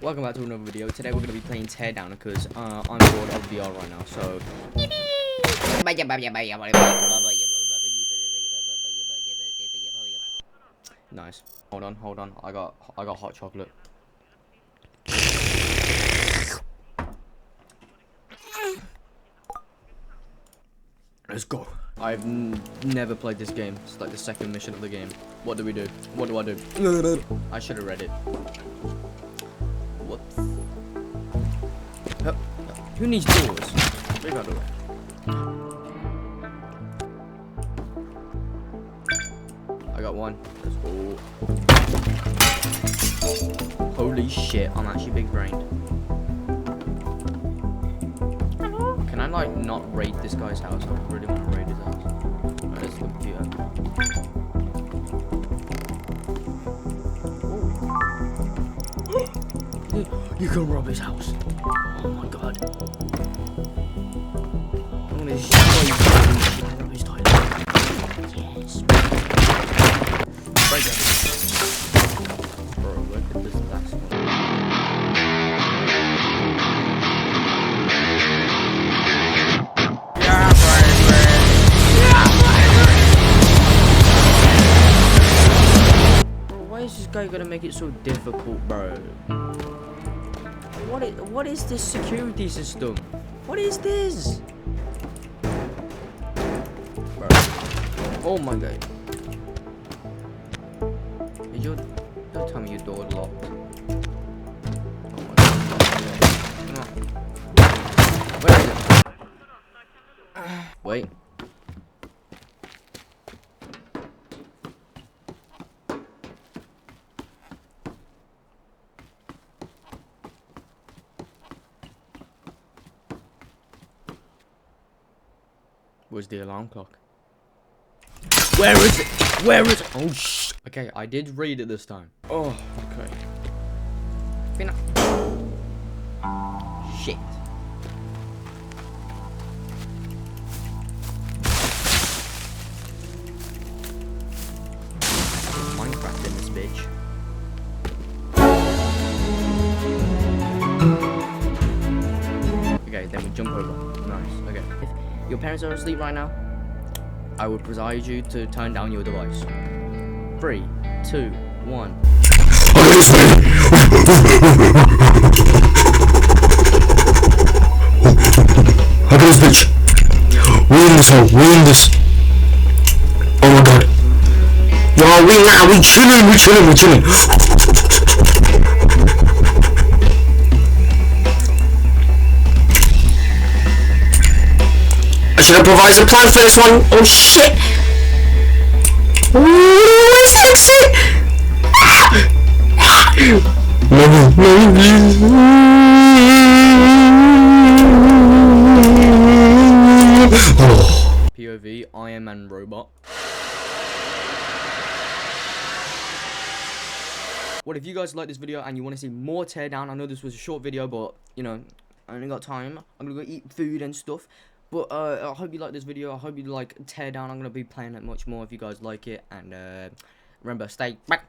Welcome back to another video. Today we're going to be playing Teardown because I'm bored of VR right now, so... Nice. Hold on. I got hot chocolate. Let's go. I've never played this game. It's like the second mission of the game. What do we do? What do I do? I should have read it. What? Who needs doors? Leave that door. I got one. Let's go. Holy shit, I'm actually big brained. Can I like not raid this guy's house? I really want to raid his house. Oh, there's the computer. You can rob his house. Oh my god. I'm gonna destroy his toilet. Yes. Break it. Bro, where did this last one? Bro, why is this guy gonna make it so difficult, bro? What is this security system? What is this? Bro. Oh my god. You're telling me your door locked. Oh my god. Come on. Where is it? Wait. Where's the alarm clock? Where is it? Where is it? Oh shh. Okay, I did read it this time. Oh, okay. Shit. Minecraft in this bitch. Okay, then we jump over. Nice. Okay. If your parents are asleep right now, I would advise you to turn down your device. 3, 2, 1. Look at this bitch. We in this hole. We in this. Oh my god. Yo, we chilling. I should improvise a plan for this one. Oh shit. Ooh, sexy. No, please. POV, Iron Man robot. What if you guys like this video and you want to see more Teardown? I know this was a short video, but you know, I only got time. I'm gonna go eat food and stuff. But I hope you like this video. I hope you like Teardown. I'm gonna be playing it much more if you guys like it. And remember, stay back.